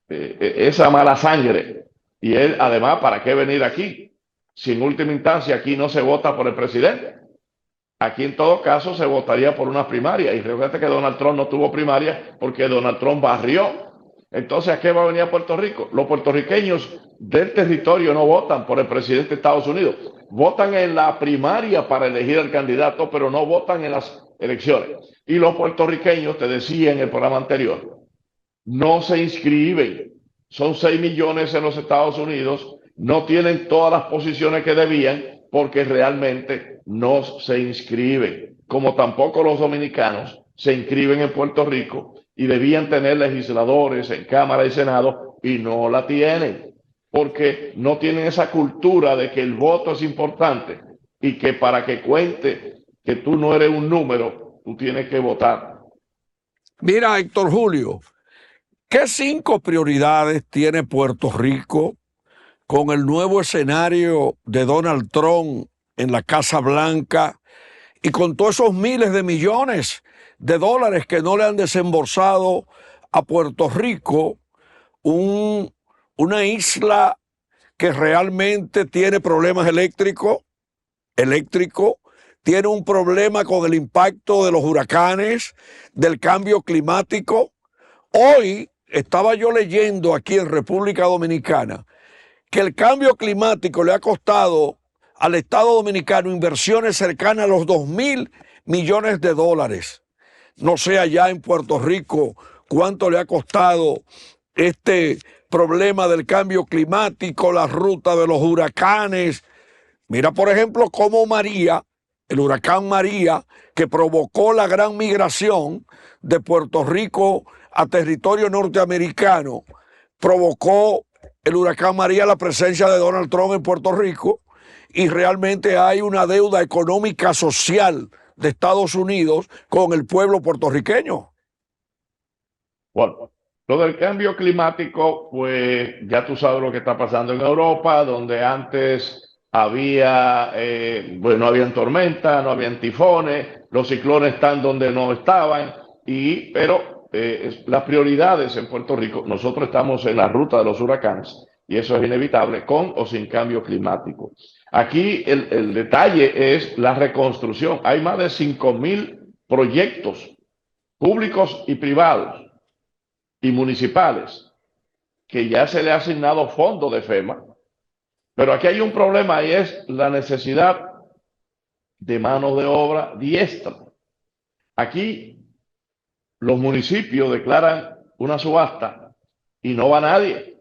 Esa mala sangre. Y él, además, ¿para qué venir aquí? Si en última instancia aquí no se vota por el presidente. Aquí en todo caso se votaría por una primaria. Y recuerda que Donald Trump no tuvo primaria porque Donald Trump barrió. Entonces, ¿a qué va a venir a Puerto Rico? Los puertorriqueños del territorio no votan por el presidente de Estados Unidos. Votan en la primaria para elegir al candidato, pero no votan en las elecciones. Y los puertorriqueños, te decía en el programa anterior, no se inscriben. Son 6 millones en los Estados Unidos. No tienen todas las posiciones que debían porque realmente no se inscriben. Como tampoco los dominicanos se inscriben en Puerto Rico y debían tener legisladores en Cámara y Senado, y no la tienen porque no tienen esa cultura de que el voto es importante y que para que cuente que tú no eres un número, tú tienes que votar. Mira, Héctor Julio, ¿qué 5 prioridades tiene Puerto Rico con el nuevo escenario de Donald Trump en la Casa Blanca y con todos esos miles de millones de dólares que no le han desembolsado a Puerto Rico, una isla que realmente tiene problemas eléctricos, tiene un problema con el impacto de los huracanes, del cambio climático? Hoy estaba yo leyendo aquí en República Dominicana que el cambio climático le ha costado al Estado Dominicano inversiones cercanas a los 2.000 millones de dólares. No sé allá en Puerto Rico cuánto le ha costado este problema del cambio climático, la ruta de los huracanes. Mira, por ejemplo, cómo María, el huracán María, que provocó la gran migración de Puerto Rico a territorio norteamericano, provocó el huracán María la presencia de Donald Trump en Puerto Rico, y realmente hay una deuda económica social de Estados Unidos con el pueblo puertorriqueño. Bueno, lo del cambio climático, pues ya tú sabes lo que está pasando en Europa, donde antes había, no habían tormentas, no habían tifones, los ciclones están donde no estaban, pero las prioridades en Puerto Rico, nosotros estamos en la ruta de los huracanes, y eso es inevitable, con o sin cambio climático. Aquí el detalle es la reconstrucción. Hay más de 5.000 proyectos públicos y privados y municipales que ya se le ha asignado fondo de FEMA, pero aquí hay un problema y es la necesidad de mano de obra diestra. Aquí los municipios declaran una subasta y no va nadie,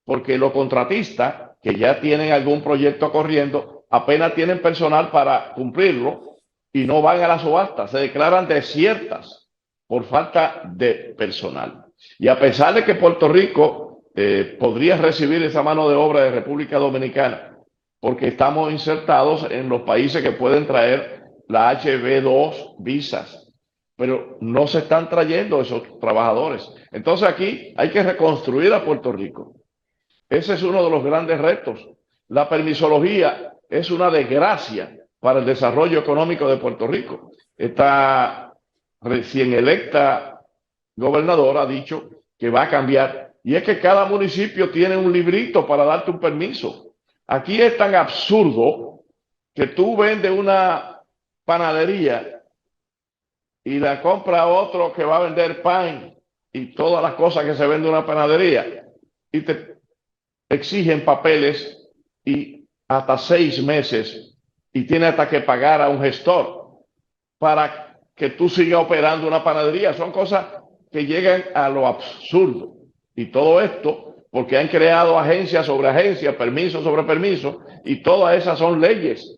porque los contratistas que ya tienen algún proyecto corriendo apenas tienen personal para cumplirlo y no van a la subasta, se declaran desiertas por falta de personal. Y a pesar de que Puerto Rico podría recibir esa mano de obra de República Dominicana, porque estamos insertados en los países que pueden traer la HB2 visas, pero no se están trayendo esos trabajadores. Entonces aquí hay que reconstruir a Puerto Rico. Ese es uno de los grandes retos. La permisología es una desgracia para el desarrollo económico de Puerto Rico. Esta recién electa gobernadora ha dicho que va a cambiar. Y es que cada municipio tiene un librito para darte un permiso. Aquí es tan absurdo que tú vendes una panadería y la compra otro que va a vender pan y todas las cosas que se vende en una panadería y te exigen papeles y hasta 6 meses y tiene hasta que pagar a un gestor para que tú sigas operando una panadería. Son cosas que llegan a lo absurdo. Y todo esto porque han creado agencias sobre agencias, permisos sobre permisos, y todas esas son leyes.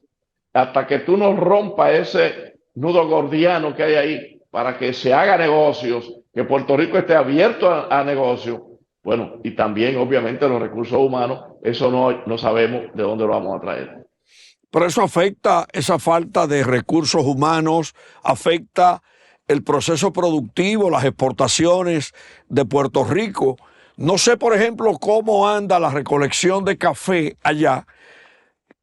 Hasta que tú no rompas ese nudo gordiano que hay ahí para que se haga negocios, que Puerto Rico esté abierto a negocios. Bueno, y también obviamente los recursos humanos, eso no sabemos de dónde lo vamos a traer. Pero eso afecta, esa falta de recursos humanos, afecta el proceso productivo, las exportaciones de Puerto Rico. No sé, por ejemplo, cómo anda la recolección de café allá.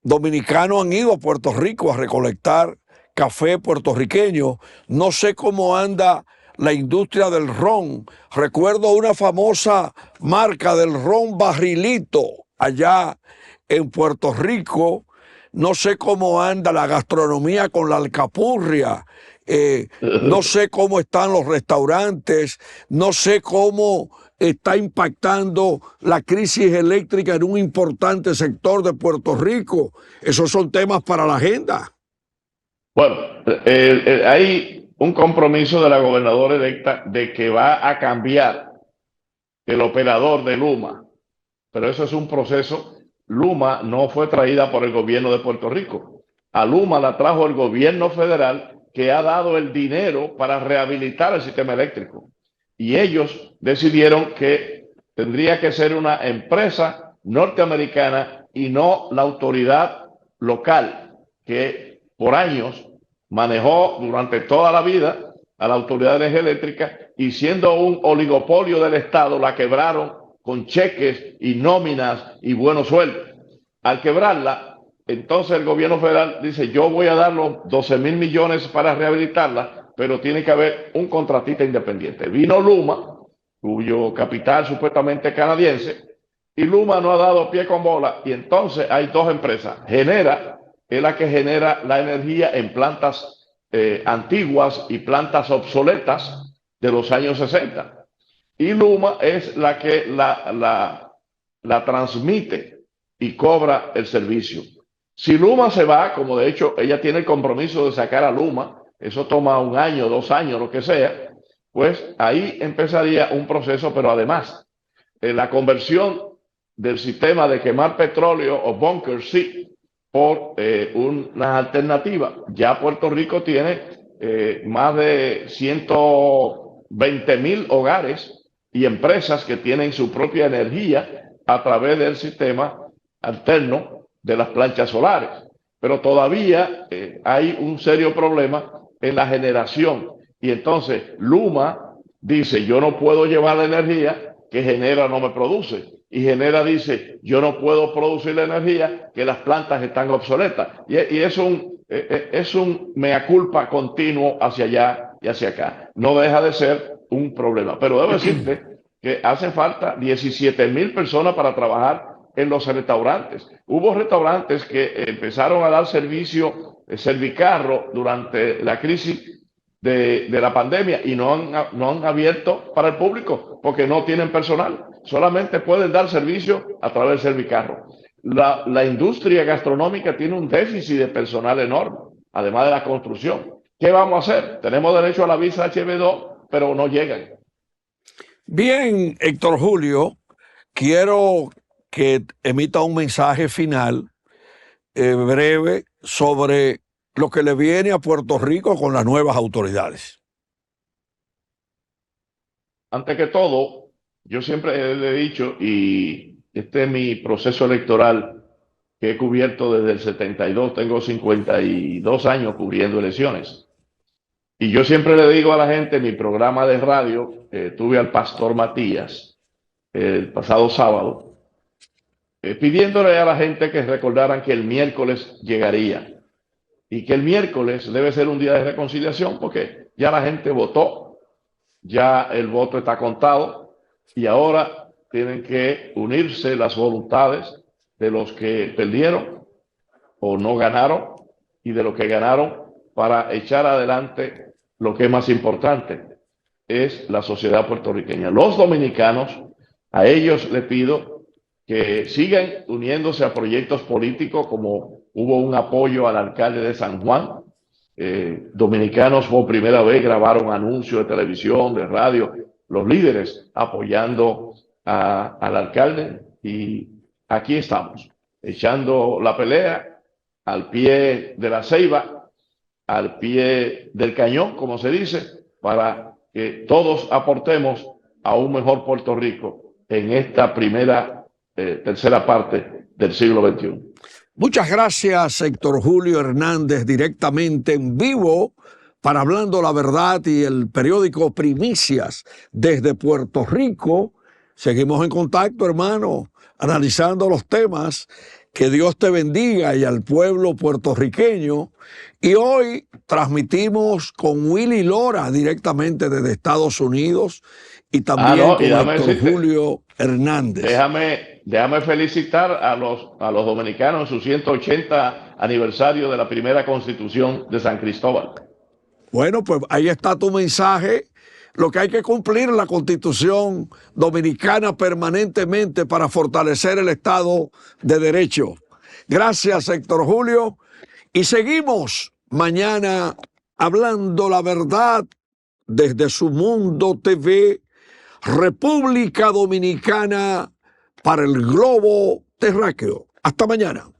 Dominicanos han ido a Puerto Rico a recolectar café puertorriqueño. No sé cómo anda la industria del ron. Recuerdo una famosa marca del ron Barrilito allá en Puerto Rico. No sé cómo anda la gastronomía con la alcapurria. No sé cómo están los restaurantes. No sé cómo está impactando la crisis eléctrica en un importante sector de Puerto Rico. Esos son temas para la agenda. Bueno, hay un compromiso de la gobernadora electa de que va a cambiar el operador de Luma, pero eso es un proceso. Luma no fue traída por el gobierno de Puerto Rico. A Luma la trajo el gobierno federal, que ha dado el dinero para rehabilitar el sistema eléctrico. Y ellos decidieron que tendría que ser una empresa norteamericana y no la autoridad local, que por años manejó durante toda la vida a la Autoridad de Energía Eléctrica, y siendo un oligopolio del Estado, la quebraron con cheques y nóminas y buenos sueldos. Al quebrarla, entonces el gobierno federal dice: yo voy a dar los 12,000 millones para rehabilitarla, pero tiene que haber un contratista independiente. Vino Luma, cuyo capital supuestamente es canadiense, y Luma no ha dado pie con bola, y entonces hay dos empresas. Genera es la que genera la energía en plantas antiguas y plantas obsoletas de los años 60. Y Luma es la que la transmite y cobra el servicio. Si Luma se va, como de hecho ella tiene el compromiso de sacar a Luma, eso toma 1 año, 2 años, lo que sea, pues ahí empezaría un proceso. Pero además, la conversión del sistema de quemar petróleo o bunkers, sí, por una alternativa. Ya Puerto Rico tiene más de 120,000 hogares y empresas que tienen su propia energía a través del sistema alterno de las planchas solares. Pero todavía hay un serio problema en la generación. Y entonces Luma dice: yo no puedo llevar la energía que Genera no me produce. Y Genera dice: yo no puedo producir la energía que las plantas están obsoletas. Y es un mea culpa continuo hacia allá y hacia acá. No deja de ser un problema. Pero debo decirte que hacen falta 17,000 personas para trabajar en los restaurantes. Hubo restaurantes que empezaron a dar servicio, servicarro durante la crisis de la pandemia y no han abierto para el público porque no tienen personal. Solamente pueden dar servicio a través del Servicarro. La industria gastronómica tiene un déficit de personal enorme, además de la construcción. ¿Qué vamos a hacer? Tenemos derecho a la visa H2, pero no llegan. Bien, Héctor Julio, quiero que emita un mensaje final breve sobre lo que le viene a Puerto Rico con las nuevas autoridades. Antes que todo, yo siempre le he dicho, y este es mi proceso electoral que he cubierto desde el 72, tengo 52 años cubriendo elecciones. Y yo siempre le digo a la gente en mi programa de radio, tuve al pastor Matías el pasado sábado, pidiéndole a la gente que recordaran que el miércoles llegaría y que el miércoles debe ser un día de reconciliación porque ya la gente votó, ya el voto está contado y ahora tienen que unirse las voluntades de los que perdieron o no ganaron y de los que ganaron para echar adelante lo que es más importante, es la sociedad puertorriqueña. Los dominicanos, a ellos les pido que sigan uniéndose a proyectos políticos como hubo un apoyo al alcalde de San Juan. Dominicanos por primera vez grabaron anuncios de televisión, de radio, los líderes apoyando al alcalde y aquí estamos, echando la pelea al pie de la ceiba, al pie del cañón, como se dice, para que todos aportemos a un mejor Puerto Rico en esta tercera parte del siglo XXI. Muchas gracias, Héctor Julio Hernández, directamente en vivo para Hablando la Verdad y el periódico Primicias desde Puerto Rico. Seguimos en contacto, hermano, analizando los temas. Que Dios te bendiga y al pueblo puertorriqueño. Y hoy transmitimos con Willy Lora directamente desde Estados Unidos y también con Héctor Julio Hernández. Déjame felicitar a los dominicanos en su 180 aniversario de la primera Constitución de San Cristóbal. Bueno, pues ahí está tu mensaje. Lo que hay que cumplir la Constitución Dominicana permanentemente para fortalecer el Estado de Derecho. Gracias, Héctor Julio. Y seguimos mañana hablando la verdad desde Su Mundo TV, República Dominicana para el globo terráqueo. Hasta mañana.